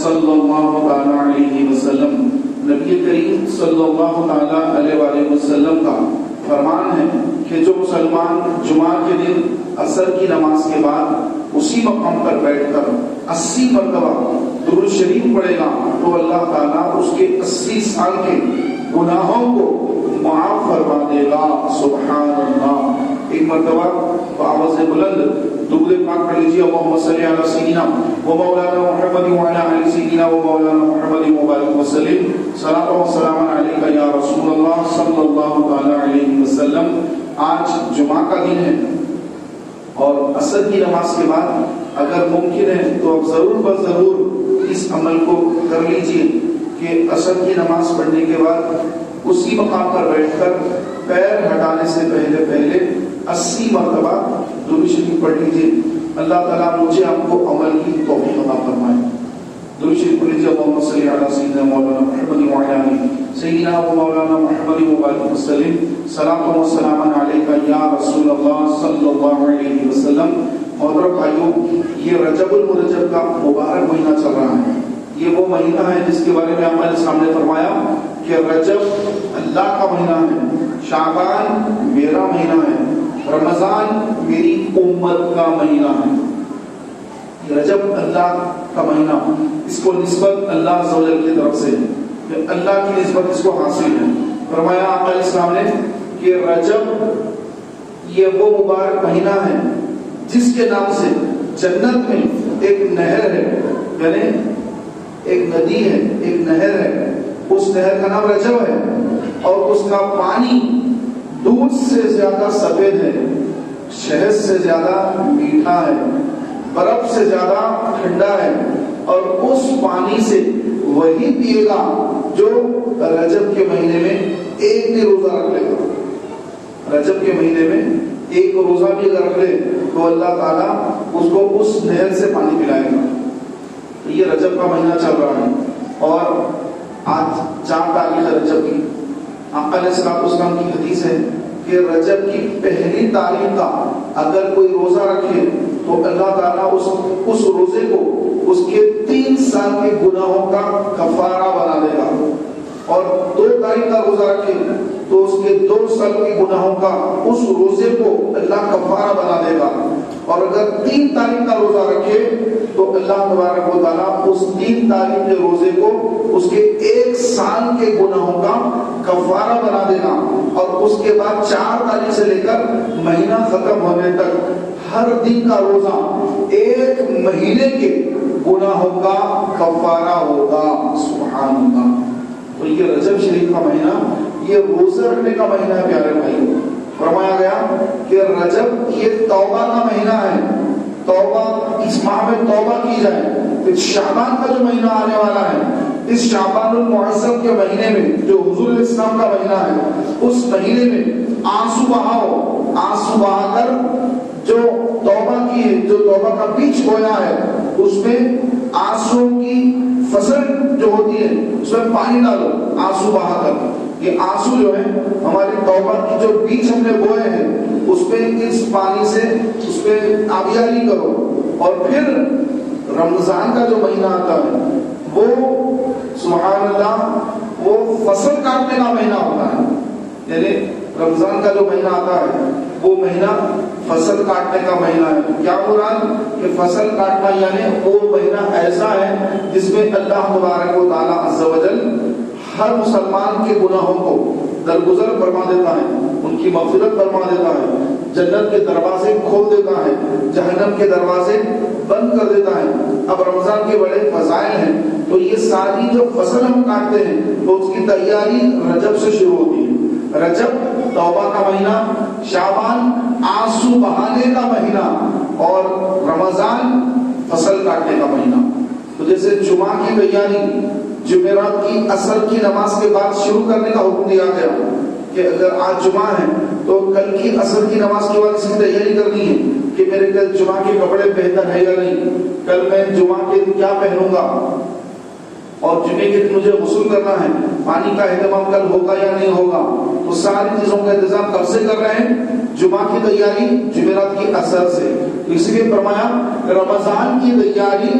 صلی اللہ تعالی علیہ وسلم، نبی کریم صلی اللہ تعالی علیہ وآلہ وسلم کا فرمان ہے کہ جو مسلمان جمعہ کے دن عصر کی نماز کے بعد اسی مقام پر بیٹھ کر 80 مرتبہ درود شریف پڑھے گا تو اللہ تعالیٰ اس کے 80 سال کے گناہوں کو معاف فرما دے گا۔ سبحان اللہ۔ ایک مرتبہ بآواز بلند درود پاک پڑھ لیجیے، اللہم صلی علی سیدنا و مولانا محمد وعلی آل سیدنا و مولانا محمد مبارک وسلم، صلاۃ و سلام علیک یا رسول اللہ صلی اللہ تعالی علیہ وسلم۔ آج جمعہ کا دن ہے اور عصر کی نماز کے بعد اگر ممکن ہے تو اب ضرور بضرور اس عمل کو کر لیجیے کہ عصر کی نماز پڑھنے کے بعد اسی مقام پر بیٹھ کر پیر ہٹانے سے پہلے 80 مرتبہ درود شریف پڑھ لیجیے۔ اللہ تعالیٰ مجھے آپ کو عمل کی توفیق عطا فرمائے۔ درود شریف پڑھ لیجیے، اللہم صلی علی سیدنا مولانا محمد وعلی آل سیدنا و مولانا محمد مبارک وسلم، صلاۃ و سلام علیک یا رسول اللہ صلی اللہ علیہ وسلم۔ محترم بھائیوں، یہ رجب المرجب کا مبارک مہینہ چل رہا ہے۔ یہ وہ مہینہ ہے جس کے بارے میں آپ نے سامنے فرمایا کہ رجب اللہ کا مہینہ ہے، شعبان میرا مہینہ ہے، رمضان میری امت کا مہینہ ہے۔ رجب اللہ کا مہینہ، اس کو نسبت اللہ عز و جل کی طرف سے ہے کہ اللہ کی نسبت اس کو حاصل ہے۔ فرمایا آقا علیہ السلام نے کہ رجب یہ وہ مبارک مہینہ ہے جس کے نام سے جنت میں ایک نہر ہے، یعنی ایک ندی ہے، ایک نہر ہے، اس نہر کا نام رجب ہے اور اس کا پانی دودھ سے زیادہ سفید ہے، شہد سے زیادہ میٹھا ہے، برف سے زیادہ ٹھنڈا ہے، اور اس پانی سے وہی پیے گا جو رجب کے مہینے میں ایک بھی روزہ رکھ لے گا۔ رجب کے مہینے میں ایک روزہ بھی اگر رکھ لے تو اللہ تعالیٰ اس کو اس نہر سے پانی پلائے گا۔ یہ رجب کا مہینہ چل رہا ہے اور آج 4 تاریخ ہے رجب کی۔ آقا علیہ السلام کی حدیث ہے کہ رجب کی پہلی تاریخ کا اگر کوئی روزہ رکھے تو اللہ تعالیٰ اس روزے کو اس کے 3 سال کے گناہوں کا کفارہ بنا دے گا، اور 2 تاریخ کا روزہ رکھے تو اس کے 2 سال کے گناہوں کا اس روزے کو اللہ کفارہ بنا دے گا، اور اگر 3 تاریخ کا روزہ رکھے تو اللہ تبارک و تعالیٰ اس 3 تاریخ کے روزے کو اس کے 1 سال کے گناہوں کا کفارہ بنا دے گا، اور اس کے بعد 4 تاریخ سے لے کر مہینہ ختم ہونے تک ہر دن کا روزہ 1 مہینے کے گناہوں کا کفارہ ہوگا۔ سبحان اللہ۔ تو یہ رجب شریف کا مہینہ یہ روزے رکھنے کا مہینہ ہے پیارے بھائیوں۔ فرمایا گیا کہ رجب یہ توبہ کا مہینہ ہے، توبہ، اس ماہ میں توبہ کی جائے۔ پھر شعبان کا جو مہینہ آنے والا ہے، اس شعبان المعظم کے مہینے میں جو حضور علیہ السلام کا مہینہ ہے، اس مہینے میں آنسو بہاؤ، آنسو بہا کر جو توبہ کی ہے، جو توبہ کا بیج بویا ہے، اس میں آنسو کی فصل جو ہوتی ہے اس میں پانی ڈالو آنسو بہا کر۔ یہ آنسو جو ہے ہماری توبہ کی جو بیج ہم نے بوئے ہیں اس پہ اس پانی سے اس پہ آبیاری کرو، اور پھر رمضان کا جو مہینہ آتا ہے وہ سبحان اللہ وہ فصل کاٹنے کا مہینہ ہوتا ہے، یعنی رمضان کا جو مہینہ آتا ہے وہ مہینہ فصل کاٹنے کا مہینہ ہے۔ کیا مراد کہ فصل کاٹنا یعنی وہ مہینہ ایسا ہے جس میں اللہ تبارک و تعالی عز و جل ہر مسلمان کے گناہوں کو درگزر فرما دیتا ہے، ان کی مغفرت فرما دیتا ہے، جنت کے دروازے کھول دیتا ہے، جہنم کے دروازے بند کر دیتا ہے۔ اب رمضان کے بڑے فضائل ہیں، تو یہ ساری جو فصل ہم کاٹتے ہیں تو اس کی تیاری رجب سے شروع ہوتی ہے۔ رجب توبہ کا مہینہ، شعبان آنسو بہانے کا مہینہ، اور رمضان فصل کاٹنے کا مہینہ۔ تو جیسے جمعہ کی تیاری جمعرات کی عصر کی نماز کے بعد شروع کرنے کا حکم دیا گیا کہ اگر آج جمعہ ہے تو کل کی عصر کی نماز کے بعد اس کی تیاری کرنی ہے کہ میرے کل جمعہ کے کپڑے بہتر ہے یا نہیں، کل میں جمعہ کے دن کیا پہنوں گا، اور جمعے کے دن مجھے غسل کرنا ہے، پانی کا اہتمام کل ہوگا یا نہیں ہوگا۔ تو ساری چیزوں کا انتظام کب سے کر رہے ہیں؟ جمعہ کی تیاری جمعرات کی عصر سے۔ اس لیے فرمایا رمضان کی تیاری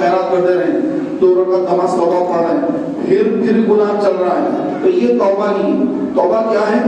خیرات کرتے رہے، 2 رکعت نماز توبہ پڑھ رہے ہیں، پھر گناہ چل رہا ہے، تو یہ توبہ نہیں. توبہ کیا ہے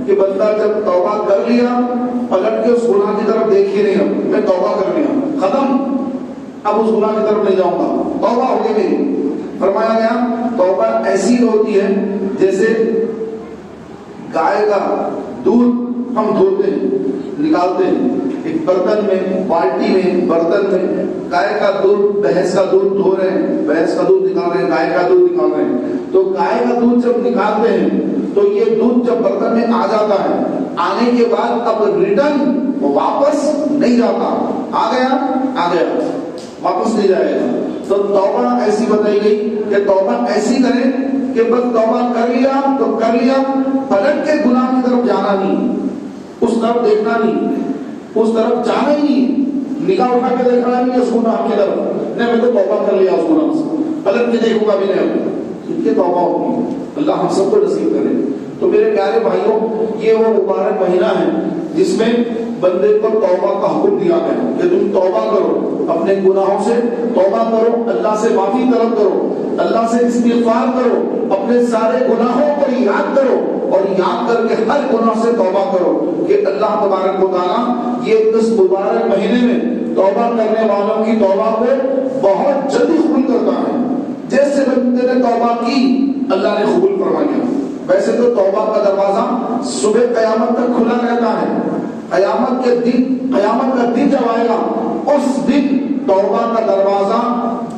کہ بندہ جب توبہ کر لیا پلٹ کے اس گناہ کی طرف دیکھ ہی نہیں، اب میں توبہ کر لیا ختم، اب اس گناہ کی طرف نہیں جاؤں گا، توبہ ہو گئی میری. فرمایا گیا توبہ ایسی ہوتی ہے جیسے گائے کا دودھ ہم دھوتے ہیں، نکالتے ہیں ایک برتن میں، بالٹی میں، برتن میں، گائے کا دودھ بھینس کا دودھ دھو رہے ہیں، بھینس کا دودھ نکال رہے ہیں، گائے کا دودھ نکال رہے ہیں. تو گائے کا دودھ جب نکالتے ہیں تو یہ دودھ جب برتن میں آ جاتا ہے، آنے کے بعد اب ریٹرن واپس نہیں جاتا، آ گیا واپس نہیں جائے گا. تو توبہ ایسی بتائی گئی کہ توبہ ایسی کریں کہ بس توبہ کر لیا تو کر لیا، پلٹ کے گناہ کی طرف جانا نہیں، اس طرف دیکھنا نہیں، اس طرف جانا ہی نہیں، نگاہ اٹھا کے دیکھنا نہیں اس گناہ کی طرف، نہیں میں تو توبہ کر لیا اس گناہ سے، پلٹ کے دیکھوں گا بھی نہیں. یہ توبہ ہوتی ہے. اللہ ہم سب کو نصیب کرے. تو میرے پیارے بھائیوں، یہ وہ مبارک مہینہ ہے جس میں بندے کو توبہ کا حکم دیا گیا کہ تم توبہ کرو، اپنے گناہوں سے توبہ کرو، اللہ سے معافی طلب کرو، اللہ سے استغفار کرو، اپنے سارے گناہوں کو یاد کرو اور یاد کر کے ہر گناہ سے توبہ کرو کہ اللہ تبارک و تعالیٰ یہ اس مبارک مہینے میں توبہ کرنے والوں کی توبہ کو بہت جلدی قبول کرتا ہے. جیسے بندے نے توبہ کی اللہ نے قبول فرما لیا. ویسے تو توبہ کا دروازہ صبح قیامت تک کھلا رہتا ہے، قیامت کا دن جب آئے گا اس دن توبہ کا دروازہ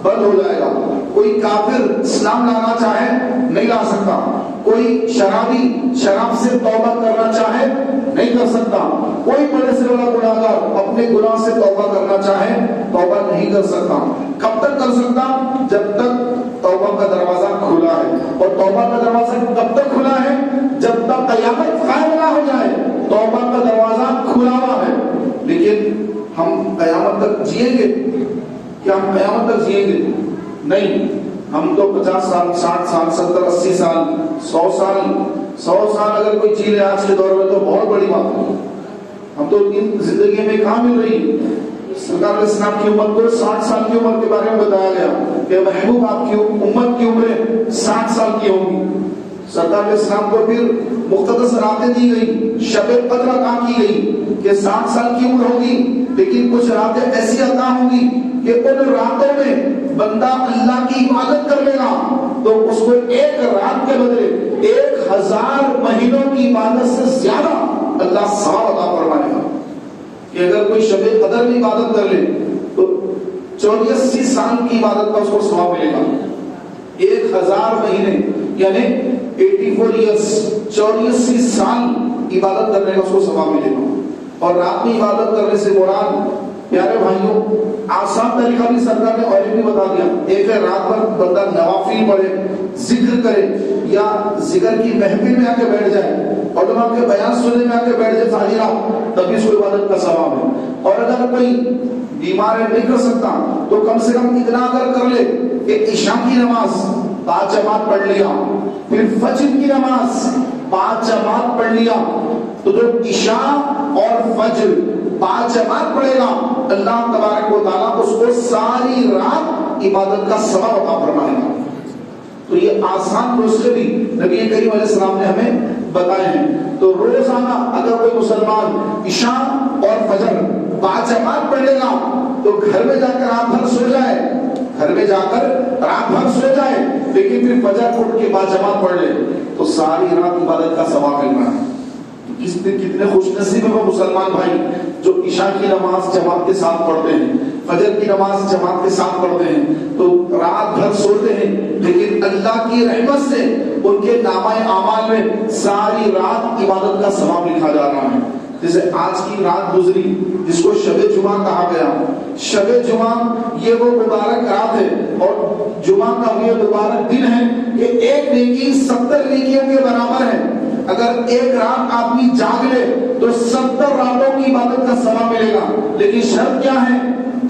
بند ہو جائے گا. کوئی کافر اسلام لانا چاہے نہیں لا سکتا، کوئی شرابی شراب سے توبہ کرنا چاہے نہیں کر سکتا، کوئی بڑے سے بڑا گناہگار اپنے گناہ سے توبہ کرنا چاہے توبہ نہیں کر سکتا. کب تک کر سکتا؟ جب تک توبہ کا دروازہ کھلا ہے. اور توبہ کا دروازہ کب تک کھلا ہے؟ جب تک قیامت قائم نہ ہو جائے توبہ کا دروازہ کھلا ہوا ہے. لیکن ہم قیامت تک جئیں گے کیا؟ ہم قیامت تک جئیں گے نہیں. ہم تو 50 سال 60 سال 70 80 سال 100 سال اگر کوئی جی لے آج کے دور میں تو بہت بڑی بات ہے. ہم تو ان زندگی میں کہاں مل رہی. سرکار اسلام کی امت کو 60 سال کی عمر کے بارے میں بتایا گیا کہ محبوب آپ کی امت کی عمریں 60 سال کی ہوں گی. سرکار اسلام کو پھر مختصر راتیں دی گئی، شب قدر عطا کی گئی کہ 60 سال کی عمر ہوگی، لیکن کچھ راتیں ایسی عطا ہوں گی کہ ان راتوں میں بندہ اللہ کی عبادت کر لے گا تو اس کو ایک رات کے بدلے 1000 مہینوں کی عبادت سے زیادہ اللہ ثواب عطا فرمائے گا. کہ اگر کوئی شب قدر میں عبادت کر لے تو 84 سال کی عبادت کا اس کو ثواب ملے گا. 1000 مہینے یعنی 84 ایئرس 84 سال عبادت کرنے کا اس کو ثواب ملے گا. اور رات میں عبادت کرنے سے مراد پیارے بھائیوں آسان طریقہ بھی سرکار نے اور بھی بتا دیا. ایک ہے رات بھر بندہ نوافل پڑھے، ذکر کرے، یا ذکر کی محفل میں آ کے بیٹھ جائے، علماء کے بیان سننے میں آ کے بیٹھ جائے ساری رات، تبھی اس کو عبادت کا ثواب ہے. اور اگر کوئی بیمار ہے نہیں کر سکتا تو کم سے کم اتنا اگر کر لے کہ عشاء کی نماز 5 جماعت پڑھ لیا، پھر فجر کی نماز 5 جماعت پڑھ لیا، تو جو عشاء اور فجر 5 جماعت پڑھے گا اللہ تبارک و تعالیٰ اس کو ساری رات عبادت کا ثواب عطا فرمائے گا. تو یہ آسان نسخے بھی نبی کریم علیہ السلام نے ہمیں بتائے ہیں. تو روزانہ اگر کوئی مسلمان عشاء اور فجر 5 جماعت پڑھ لے گا تو گھر میں جا کر رات بھر سو جائے، لیکن پھر فجر اٹھ کے 5 جماعت پڑھ لے تو ساری رات عبادت کا ثواب ملنا ہے. کتنے خوش نصیب ہے وہ مسلمان بھائی جو عشاء کی نماز جماعت کے ساتھ پڑھتے ہیں، فجر کی نماز جماعت کے ساتھ پڑھتے ہیں، تو رات بھر سوتے ہیں، لیکن اللہ کی رحمت سے ان کے نامہ اعمال میں ساری رات عبادت کا ثواب لکھا جا رہا ہے. جیسے آج کی رات گزری جس کو شب جمعہ کہا گیا. شب جمعہ یہ وہ مبارک رات ہے اور جمعہ کا یہ مبارک دن ہے کہ ایک نیکی 70 نیکیوں کے برابر ہے. اگر ایک رات آدمی جاگ لے تو 70 راتوں کی عبادت کا ثواب ملے گا. لیکن شرط کیا ہے؟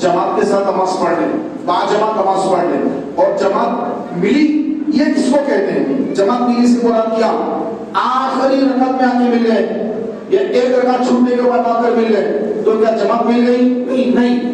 جماعت کے ساتھ نماز پڑھ لے، با جماعت نماز پڑھ لے. اور جماعت ملی یہ کس کو کہتے ہیں؟ جماعت ملی سے مراد کیا؟ آخری رکعت میں آ کے مل گئے یا ایک رکعت چھوٹنے کے بعد آ کر مل گئے تو کیا جماعت مل گئی؟ نہیں.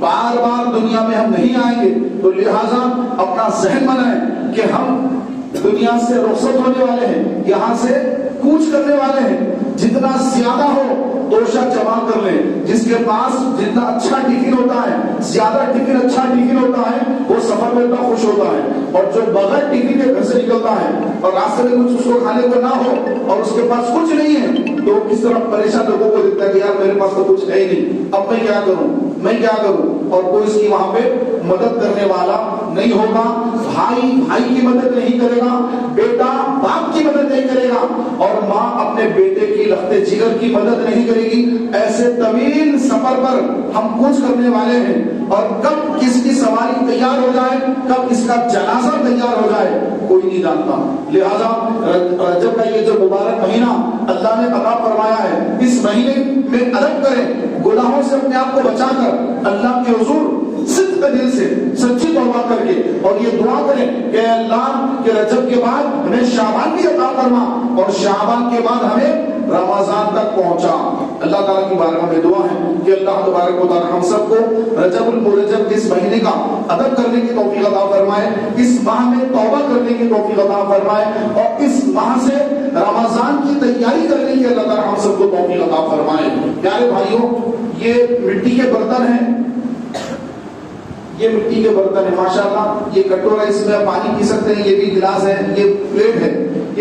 بار بار دنیا میں ہم نہیں آئیں گے، تو لہٰذا اپنا ذہن بنائیں کہ ہم دنیا سے رخصت ہونے والے ہیں، یہاں سے کوچ کرنے والے ہیں. جتنا زیادہ ہو توشہ جمع کر لیں. جس کے پاس جتنا اچھا ٹفن ہوتا ہے، زیادہ ٹفن اچھا ٹفن ہوتا ہے، وہ سفر میں اتنا خوش ہوتا ہے. اور جو بغیر ٹفن کے گھر سے نکلتا ہے اور راستے میں کچھ اس کو کھانے کو نہ ہو اور اس کے پاس کچھ نہیں ہے، تو کس طرح پریشان لوگوں کو دیکھتا ہے کہ یار میرے پاس تو کچھ ہے ہی نہیں، اب میں کیا کروں، میں کیا کروں. اور کوئی اس کی وہاں پہ مدد کرنے والا نہیں ہوگا. بھائی بھائی کی مدد نہیں کرے گا، بیٹا باپ کی مدد نہیں کرے گا، اور ماں اپنے بیٹے کی لختے جگر کی مدد نہیں کرے گی. ایسے طویل سفر پر ہم کوچ کرنے والے ہیں، اور کب کس کی سواری تیار ہو جائے، کب کس کا جنازہ تیار ہو جائے، کوئی نہیں جانتا. لہذا رجب کا یہ جو مبارک مہینہ اللہ نے عطا فرمایا ہے، اس مہینے میں ادب کریں، گناہوں سے اپنے آپ کو بچا کر اللہ کے حضور صدق دل سے سچی توبہ کر کے اور یہ دعا کریں کہ اے اللہ کہ رجب کے بعد ہمیں شعبان بھی عطا فرما، اور شعبان کے بعد ہمیں رمضان تک پہنچا. اللہ تعالیٰ کی بارگاہ میں دعا ہے کہ اللہ تبارک و تعالیٰ ہم سب کو رجب المرجب کے اس مہینے کا ادب کرنے کی توفیق عطا فرمائے، اس ماہ میں توبہ کرنے کی توفیق عطا فرمائے، اور اس ماہ سے رمضان کی تیاری کرنے کی اللہ تعالیٰ ہم سب کو توفیق عطا فرمائے. پیارے بھائیوں، یہ مٹی کے برتن ہیں، یہ مٹی کے برتن ہیں ماشاءاللہ. یہ کٹورا، اس میں پانی پی سکتے ہیں، یہ بھی گلاس ہے، یہ پلیٹ ہے.